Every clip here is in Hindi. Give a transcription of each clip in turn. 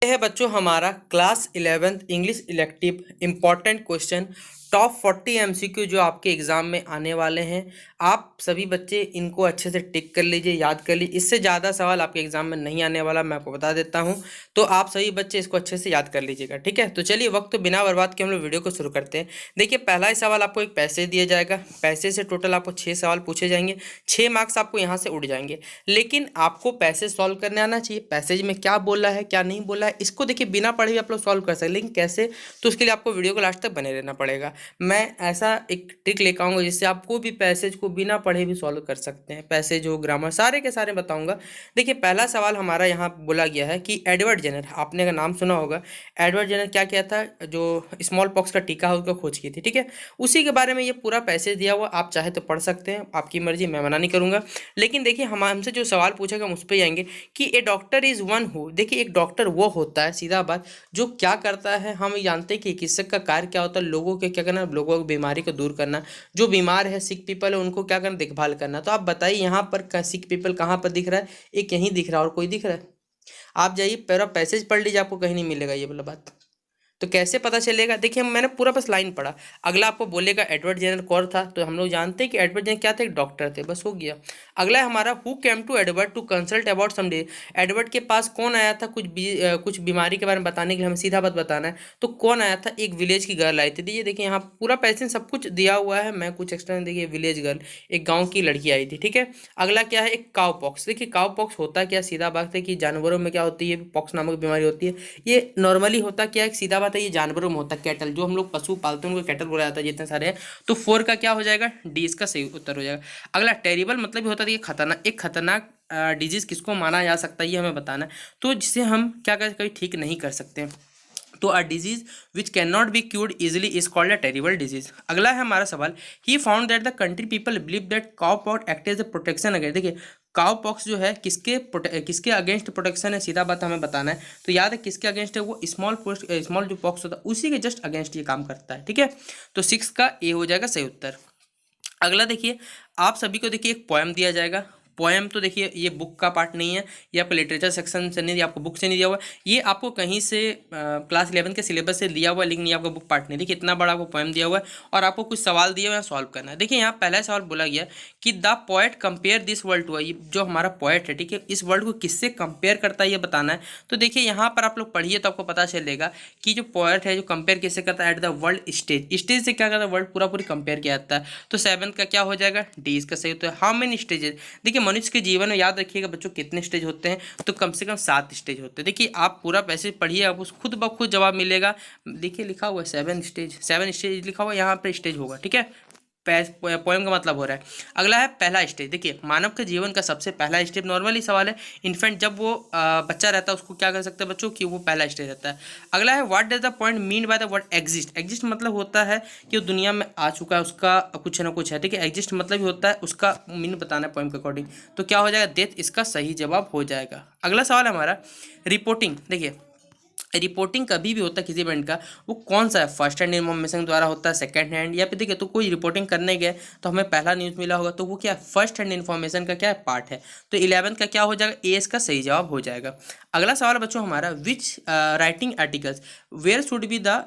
ये है बच्चों हमारा class 11th English elective important question top 40 MCQ जो आपके एग्जाम में आने वाले हैं। आप सभी बच्चे इनको अच्छे से टिक कर लीजिए, याद कर लीजिए। इससे ज़्यादा सवाल आपके एग्जाम में नहीं आने वाला, मैं आपको बता देता हूं। तो आप सभी बच्चे इसको अच्छे से याद कर लीजिएगा, ठीक है। तो चलिए वक्त बिना बर्बाद के हम लोग वीडियो को शुरू करते हैं। देखिए पहला ही सवाल आपको एक पैसेज दिया जाएगा। पैसेज से टोटल आपको 6 सवाल पूछे जाएंगे। 6 मार्क्स आपको यहाँ से उड़ जाएंगे, लेकिन आपको पैसेज सॉल्व करने आना चाहिए। पैसेज में क्या बोला है क्या नहीं बोला है इसको देखिए बिना पढ़े आप लोग सॉल्व कर सकते, लेकिन कैसे, तो उसके लिए आपको वीडियो को लास्ट तक बने रहना पड़ेगा। मैं ऐसा एक ट्रिक लेकर आऊंगा जिससे आपको भी पैसेज को बिना पढ़े भी सॉल्व कर सकते हैं। पैसेज हो, ग्रामर, सारे के सारे बताऊंगा। देखिए पहला सवाल हमारा यहाँ बोला गया है कि एडवर्ड जेनर, आपने का नाम सुना होगा। एडवर्ड जेनर क्या किया था, जो स्मॉल पॉक्स का टीका है उसका खोज की थी, ठीक है। उसी के बारे में ये पूरा पैसेज दिया हुआ, आप चाहे तो पढ़ सकते हैं, आपकी मर्जी, मैं मना नहीं करूंगा। लेकिन देखिए हम हमसे जो सवाल पूछेगा हम उस पर आएंगे कि ए डॉक्टर इज वन हु, देखिए एक डॉक्टर वो होता है, सीधा बात, जो क्या करता है। हम जानते हैं कि चिकित्सक का कार्य क्या होता है, लोगों के क्या करना, लोगों की बीमारी को दूर करना। जो बीमार है, सिक पीपल है, उनको क्या करना, देखभाल करना। तो आप बताइए यहाँ पर सिक पीपल कहाँ पर दिख रहा है, एक यहीं दिख रहा है और कोई दिख रहा है। आप जाइए पूरा पैसेज पढ़ लीजिए, आपको कहीं नहीं मिलेगा ये वाला बात। तो कैसे पता चलेगा, देखिए मैंने पूरा बस लाइन पढ़ा। अगला आपको बोलेगा एडवर्ड जेनर कौन था, तो हम लोग जानते हैं कि एडवर्ड जेनर क्या थे, एक डॉक्टर थे, बस हो गया। अगला है हमारा who came to Edward to consult about some day, Edward के पास कौन आया था कुछ बीमारी के बारे में बताने के लिए, हमें सीधा बात बताना है। तो कौन आया था, एक विलेज की गर्ल आई थी। देखिए यहाँ पूरा पैसे सब कुछ दिया हुआ है, मैं कुछ एक्स्ट्रा नहीं, देखिए विलेज गर्ल, एक गाँव की लड़की आई थी, ठीक है। अगला क्या है, एक काउ पॉक्स। देखिए काउ पॉक्स होता क्या, सीधा बात है कि जानवरों में क्या होती है, पॉक्स नामक बीमारी होती है। ये नॉर्मली होता क्या है, सीधा बात है, ये जानवरों में होता है, कैटल, जो हम लोग पशु पालते हैं उनको कैटल बोला जाता है, जितने सारे हैं। तो 4 का क्या हो जाएगा, डी, इसका सही उत्तर हो जाएगा। अगला टेरिबल मतलब होता है खतरनाक, एक खतरनाक डिजीज किसको माना जा सकता है ये हमें बताना है, तो जिसे हम क्या कर कभी ठीक नहीं कर सकते। तो a disease which can not be cured easily is called a terrible disease. अगला है हमारा सवाल, he found that the country people believe that cow pox act as a protection against, देखिए काउ पॉक्स जो है किसके अगेंस्ट प्रोटेक्शन है, सीधा बात हमें बताना है। तो याद है किसके अगेंस्ट है, वो स्मॉल जो पॉक्स होता है उसी के जस्ट अगेंस्ट ये काम करता है, ठीक है। तो 6 का ए हो जाएगा सही उत्तर। अगला देखिए, आप सभी को देखिए एक पोएम दिया जाएगा। पोएम तो देखिए ये बुक का पार्ट नहीं है, ये आपको लिटरेचर सेक्शन से नहीं, आपको बुक से नहीं दिया हुआ, ये आपको कहीं से क्लास 11 के सिलेबस से दिया हुआ है, लेकिन ये आपका बुक पार्ट नहीं। देखिए इतना बड़ा आपको पोएम दिया हुआ है और आपको कुछ सवाल दिए हुए हैं, सॉल्व करना है। देखिए यहाँ पहला सवाल बोला गया कि the poet compare this world to, ये जो हमारा पोएट है, ठीक है, इस वर्ल्ड को किससे कंपेयर करता है ये बताना है। तो देखिए यहाँ पर आप लोग पढ़िए तो आपको पता चलेगा कि जो पोएट है जो कंपेयर किससे करता है, at the world stage, stage से क्या करता है, वर्ल्ड पूरा पूरी कंपेयर किया जाता है। तो 7 का क्या हो जाएगा, डी, इसका सही होता है। हाउ मेनी स्टेजेस, देखिए मनुष्य के जीवन में याद रखिएगा बच्चों कितने स्टेज होते हैं, तो कम से कम 7 स्टेज होते हैं। देखिए आप पूरा पैसेज पढ़िए, आप उस खुद ब खुद जवाब मिलेगा। देखिए लिखा हुआ है 7 स्टेज, 7 स्टेज लिखा हुआ है, यहाँ पर स्टेज होगा, ठीक है। पोएम का मतलब हो रहा है। अगला है पहला स्टेज, देखिए मानव के जीवन का सबसे पहला स्टेज, नॉर्मली सवाल है, इन्फेंट जब वो बच्चा रहता है उसको क्या कर सकते हैं बच्चों कि वो पहला स्टेज रहता है। अगला है what does the point mean by the word exist, exist मतलब होता है कि वो दुनिया में आ चुका है, उसका कुछ ना कुछ है, ठीक है। एग्जिस्ट मतलब ही होता है उसका मीन बताना है पोएम के अकॉर्डिंग। तो क्या हो जाएगा, डेथ, इसका सही जवाब हो जाएगा। अगला सवाल है हमारा रिपोर्टिंग। देखिए रिपोर्टिंग कभी भी होता है किसी इवेंट का, वो कौन सा है, फर्स्ट हैंड इन्फॉर्मेशन द्वारा होता है, सेकंड हैंड, या फिर देखिए तो कोई रिपोर्टिंग करने गए तो हमें पहला न्यूज़ मिला होगा, तो वो क्या है, फर्स्ट हैंड इन्फॉर्मेशन का क्या है, पार्ट है। तो 11 का क्या हो जाएगा, ए, इसका सही जवाब हो जाएगा। अगला सवाल बच्चों हमारा, which writing articles where should be the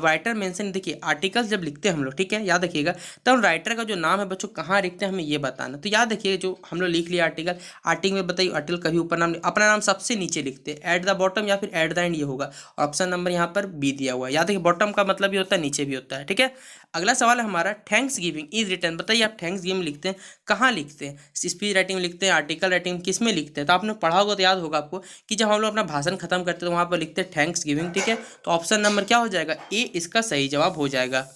writer mention, देखिए आर्टिकल्स जब लिखते हैं हम लोग, ठीक है, याद रखिएगा, तब राइटर का जो नाम है बच्चों कहाँ लिखते हैं हमें ये बताना। तो याद रखिएगा जो हम लोग लिख लिया आर्टिकल में बताइए, आर्टिकल कभी ऊपर नाम, अपना नाम सबसे नीचे लिखते हैं, एट द बॉटम या फिर एट द एंड, ये होगा। ऑप्शन नंबर यहाँ पर बी दिया हुआ है, याद रखिए बॉटम का मतलब भी होता है नीचे भी होता है, ठीक है। अगला सवाल है हमारा, थैंक्स गिविंग इज रिटर्न, बताइए आप थैंक्स गिविंग लिखते हैं कहाँ लिखते हैं, स्पीच राइटिंग में लिखते हैं, आर्टिकल राइटिंग किस में लिखते हैं। तो आपने पढ़ा होगा तो याद होगा आपको कि जब हम लोग अपना भाषण खत्म करते हैं तो वहाँ पर लिखते हैं थैंक्स गिविंग, ठीक है। तो ऑप्शन नंबर क्या हो जाएगा, ए, इसका सही जवाब हो जाएगा।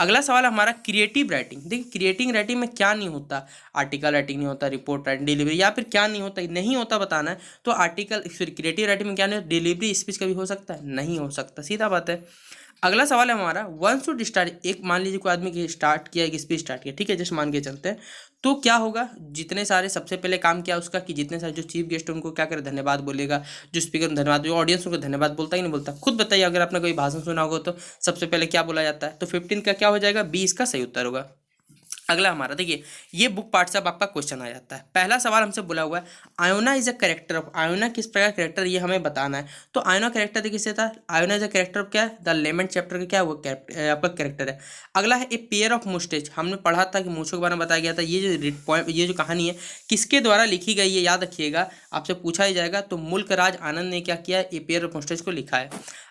अगला सवाल हमारा क्रिएटिव राइटिंग, देखिए क्रिएटिव राइटिंग में क्या नहीं होता, आर्टिकल राइटिंग नहीं होता, रिपोर्ट राइटिंग, डिलीवरी, या फिर क्या नहीं होता, नहीं होता बताना है। तो आर्टिकल फिर क्रिएटिव राइटिंग में क्या नहीं, डिलीवरी स्पीच कभी हो सकता है, नहीं हो सकता, सीधा बात है। अगला सवाल है हमारा, वन शुड स्टार्ट, एक मान लीजिए कोई आदमी की स्टार्ट किया, एक स्पीच स्टार्ट किया, ठीक है, जस्ट मान के चलते हैं, तो क्या होगा, जितने सारे सबसे पहले काम किया उसका कि जितने सारे जो चीफ गेस्ट उनको क्या करे, धन्यवाद बोलेगा, जो स्पीकर धन्यवाद, जो ऑडियंस उनको धन्यवाद बोलता ही नहीं बोलता, खुद बताइए अगर आपने कोई भाषण सुना होगा तो सबसे पहले क्या बोला जाता है। तो 15 का क्या हो जाएगा, बी, इसका सही उत्तर होगा। अगला हमारा देखिए, ये बुक पार्ट से अब आपका क्वेश्चन आ जाता है। पहला सवाल हमसे बोला हुआ है Iona is a character of, Iona किस प्रकार कैरेक्टर, ये हमें बताना है। तो आयोना कैरेक्टर देखिए से था, Iona is a character of क्या है, द लेमन चैप्टर का क्या वो आपका कैरेक्टर है। अगला है ए पेयर ऑफ मुस्टेच, हमने पढ़ा था कि मूछों के बारे में बताया गया था। ये जो कहानी है किसके द्वारा लिखी गई है, याद रखिएगा, आपसे पूछा ही जाएगा। तो मुल्क राज आनंद ने क्या किया, ए पेयर ऑफ मुस्टेच को लिखा है।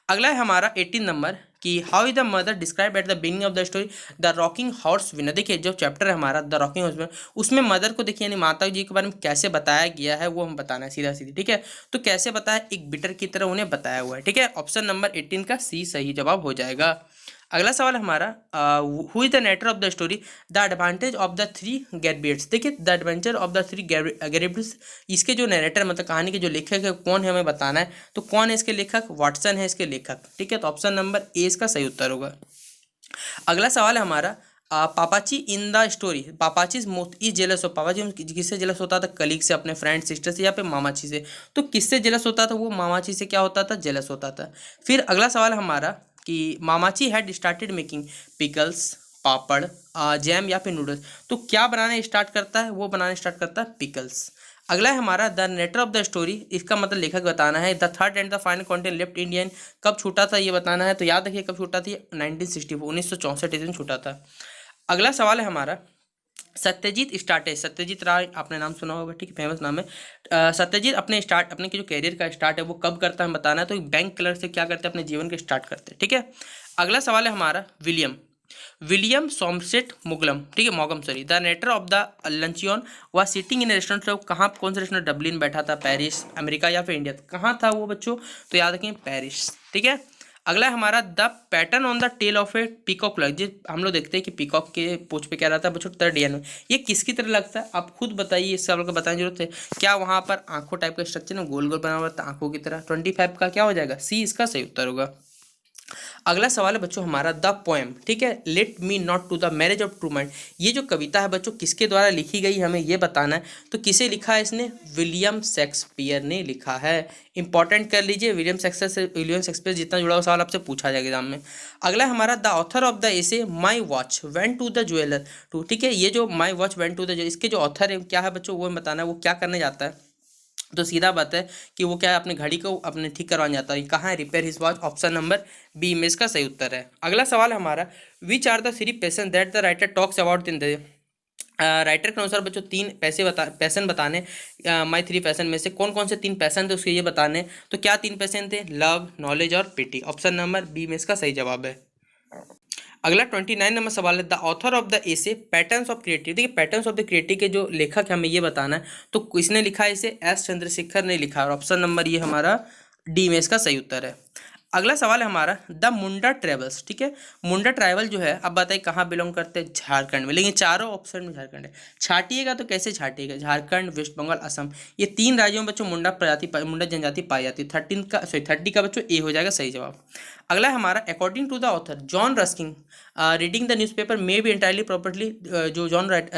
अगला है हमारा 18 नंबर कि how is the mother describe at the beginning of the story the rocking horse winner. देखिए जो चैप्टर है हमारा द रॉकिंग हॉर्स विनर, उसमें मदर को देखिए यानी माता जी के बारे में कैसे बताया गया है वो हम बताना है सीधा सीधी, ठीक है। तो कैसे बताया, एक बिटर की तरह उन्हें बताया हुआ है, ठीक है। ऑप्शन नंबर 18 का सी सही जवाब हो जाएगा। अगला सवाल हमारा who is the narrator of the story the advantage of the three Garridebs. देखिए the adventure of the three Garridebs, इसके जो नरेटर मतलब कहानी के जो लेखक है कौन है हमें बताना है। तो कौन है इसके लेखक, वाटसन है इसके लेखक, ठीक है। तो ऑप्शन नंबर ए इसका सही उत्तर होगा। अगला सवाल है हमारा Papachi in the story, Papachi is jealous of, Papachi किससे जेलस होता था, कलीग से, अपने फ्रेंड सिस्टर से या फिर मामाची से। तो किससे जेलस होता था, वो मामाची से क्या होता था, जेलस होता था। फिर अगला सवाल हमारा कि मामाची had started making pickles, papad, jam या फिर नूडल्स। तो क्या बनाना स्टार्ट करता है, वो बनाना स्टार्ट करता है पिकल्स। अगला है हमारा the narrator of the story, इसका मतलब लेखक बताना है। The third and the final content left Indian, कब छूटा था ये बताना है। तो याद रखिए कब छूटा थी, 1964 ईस्वी में छूटा था। अगला सवाल है हमारा सत्यजीत स्टार्ट है, सत्यजीत राय आपने नाम सुना होगा, ठीक है, फेमस नाम है। सत्यजीत अपने के जो कैरियर का स्टार्ट है वो कब करता है बताना है। तो बैंक क्लर्क से क्या करते हैं, अपने जीवन के स्टार्ट करते हैं, ठीक है। अगला सवाल है हमारा विलियम सोमसेट मुगलम, ठीक है, मॉगम sorry, the narrator of the luncheon वह सिटिंग इन रेस्टोरेंट, कहाँ कौन सा रेस्टोरेंट, डबलिन बैठा था, पेरिस, अमेरिका या फिर इंडिया, कहाँ था वो बच्चों। तो याद रखें पेरिस, ठीक है। अगला है हमारा the pattern on the tail of a peacock लग, जो हम लोग देखते हैं कि पीकॉक के पूंछ पे क्या रहता है बच्चों, थर्ड ईयर में, ये किसकी तरह लगता है, आप खुद बताइए, इस सवाल को बताने की जरूरत है। क्या वहाँ पर आंखों टाइप का स्ट्रक्चर ना गोल गोल बना हुआ था आंखों की तरह। 25 का क्या हो जाएगा, सी इसका सही उत्तर होगा। अगला सवाल है बच्चों हमारा द पोएम, ठीक है, let me not to the marriage of true mind. ये जो कविता है बच्चों किसके द्वारा लिखी गई हमें ये बताना है। तो किसे लिखा है इसने, विलियम शेक्सपियर ने लिखा है। इंपॉर्टेंट कर लीजिए, विलियम शेक्सपियर जितना जुड़ा हुआ सवाल आपसे पूछा जाएगा एग्जाम में। अगला हमारा the author of the essay my watch went to the jeweller to, ठीक है। ये जो my watch went to the, इसके जो ऑथर है क्या है बच्चों वो बताना है, वो क्या करने जाता है। तो सीधा बात है कि वो क्या है, अपने घड़ी को अपने ठीक करवाने जाता है। कहाँ है, repair his watch, option number B में इसका सही उत्तर है। अगला सवाल हमारा which are the three passion that the writer talks about in the, writer के अनुसार बच्चों पैसन बताने, माई थ्री पैसन में से कौन कौन से तीन पैसन थे उसके ये बताने। तो क्या तीन पैसन थे, लव, नॉलेज और पिटी, ऑप्शन नंबर बी में इसका सही जवाब है। अगला 29 नंबर सवाल है the author of the essay patterns of creative, देखिए पैटर्न्स ऑफ द क्रिएटिव के जो लेखक है हमें ये बताना है। तो किसने लिखा है इसे, एस चंद्रशेखर ने लिखा है, और ऑप्शन नंबर ये हमारा डी में इसका सही उत्तर है। अगला सवाल है हमारा द मुंडा ट्राइबल्स, ठीक है, मुंडा ट्राइबल जो है अब बताइए कहाँ बिलोंग करते हैं, झारखंड में, लेकिन चारों ऑप्शन में झारखंड है। छाटिएगा तो कैसे छाटिएगा, झारखंड, वेस्ट बंगाल, असम, ये तीन राज्यों में बच्चों मुंडा जनजाति पाई जाती है। 30 का बच्चों ए हो जाएगा सही जवाब। अगला है हमारा according to the author John Ruskin reading the newspaper may be entirely properly, जो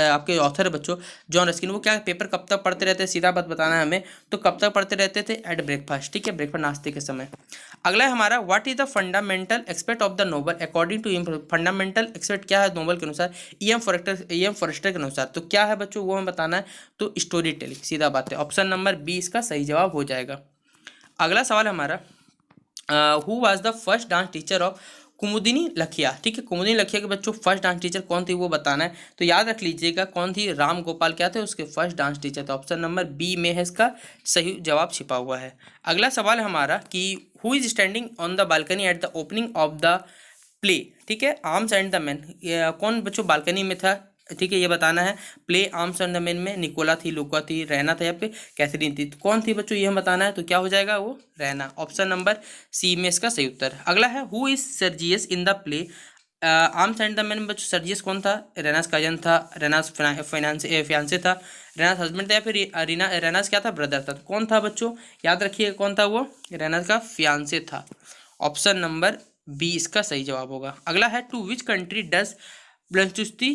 आपके ऑथर है बच्चों जॉन रस्किन, वो क्या पेपर कब तक पढ़ते रहते हैं, सीधा बात बताना है हमें। तो कब तक पढ़ते रहते थे, एट ब्रेकफास्ट, ठीक है, ब्रेकफास्ट नाश्ते के समय। अगला है हमारा what is the fundamental expect of the novel according to, fundamental expect क्या है नोबल के अनुसार, ई एम फॉरेस्टर के अनुसार। तो क्या है बच्चों वो हमें बताना है। तो स्टोरी टेलिंग, सीधा बात है, ऑप्शन नंबर बी इसका सही जवाब हो जाएगा। अगला सवाल है हमारा who was the first dance teacher of Kumudini Lakhia, ठीक है, कुमुदिनी लखिया के बच्चों फर्स्ट डांस टीचर कौन थी वो बताना है। तो याद रख लीजिएगा कौन थी, राम गोपाल क्या थे उसके फर्स्ट डांस टीचर थे, ऑप्शन नंबर बी में है इसका सही जवाब छिपा हुआ है। अगला सवाल है हमारा कि who is standing on the balcony at the opening of the play, ठीक है, आर्म्स एंड द मैन, कौन बच्चों बालकनी में था, ठीक है, ये बताना है। Play arms and the man में निकोला थी, लुका थी, रैना था या फिर कैथरीन थी, तो कौन थी बच्चों ये हम बताना है। तो क्या हो जाएगा वो रैना, ऑप्शन नंबर सी में इसका सही उत्तर। अगला है who is Sergius in the play arms and the man में बच्चों सर्जियस कौन था, रेनास कजन था, रेनास फियांसे था, रेनास हस्बैंड था या फिर रेनास क्या था, ब्रदर था। तो कौन था बच्चों याद रखिए कौन था वो, रेनास का फियांसे था, ऑप्शन नंबर बी इसका सही जवाब होगा। अगला है to which country does Bluntschli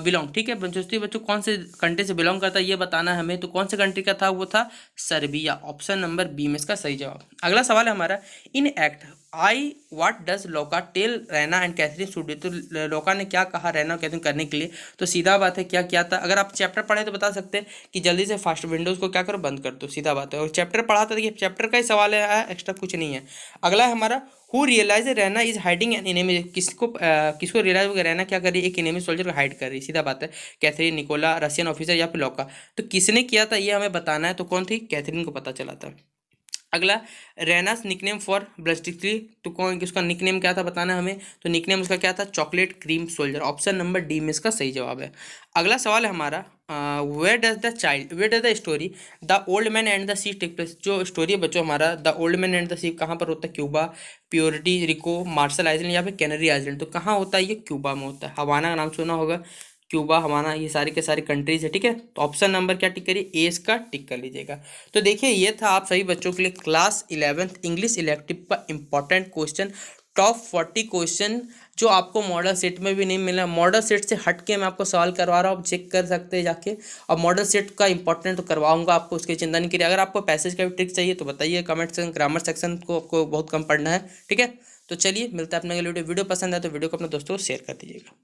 belong, ठीक है बच्चों बच्चों कौन से कंट्री से बिलोंग करता है ये बताना है हमें। तो कौन से कंट्री का था, वो था सर्बिया। ऑप्शन नंबर बी में इसका सही जवाब। अगला सवाल है हमारा, in act I what does Louka tell Raina and Catherine should do. तो लोका ने क्या कहा रैना और कैथरीन करने के लिए, तो सीधा बात है क्या किया था। अगर आप चैप्टर पढ़े तो बता सकते हैं कि जल्दी से फास्ट विंडोज़ को क्या करो, बंद कर दो, सीधा बात है। और चैप्टर पढ़ा था, देखिए चैप्टर का ही सवाल है, एक्स्ट्रा कुछ नहीं है। अगला है हमारा, who realise Raina is hiding an enemy. किसको रियलाइज होगा रैना क्या कर रही है, एक एनिमी सोल्जर को हाइड कर रही है, सीधा बात है। कैथरीन, निकोला, रशियन ऑफिसर या फिर लोका। तो किसने किया था ये हमें बताना है। तो कौन थी, कैथरीन को पता चला था। अगला, रैनास निकनेम फॉर ब्लस्टिकली। तो कौन उसका निकनेम क्या था बताना है हमें। तो निकनेम उसका क्या था, chocolate cream soldier. Option number D में इसका सही जवाब है। अगला सवाल है हमारा, where does the story the old man and the sea take place. जो स्टोरी है बच्चों हमारा the old man and the sea कहाँ पर होता है, Cuba, Puerto Rico, Marshall Island या फिर कैनरी आइलैंड। तो कहाँ होता है ये, क्यूबा में होता है। हवाना का नाम सुना होगा, क्यूबा, हवाना, ये सारी के सारी कंट्रीज है, ठीक है। तो ऑप्शन नंबर क्या टिक करिए, ए इसका टिक कर लीजिएगा। तो देखिए ये था आप सभी बच्चों के लिए क्लास 11th इंग्लिश इलेक्टिव का इंपॉर्टेंट क्वेश्चन, टॉप 40 क्वेश्चन जो आपको मॉडल सेट में भी नहीं मिला। मॉडल सेट से हट के मैं आपको सवाल करवा रहा हूँ, आप चेक कर सकते हैं जाके। और मॉडल सेट का इंपॉर्टेंट तो करवाऊंगा आपको, उसकी चिंता नहीं करिए। अगर आपको पैसेज का भी ट्रिक चाहिए तो बताइए कमेंट सेक्शन, ग्रामर सेक्शन को आपको बहुत कम पढ़ना है, ठीक है। तो चलिए मिलता है अपने वीडियो पसंद है तो वीडियो को अपने दोस्तों को शेयर कर दीजिएगा।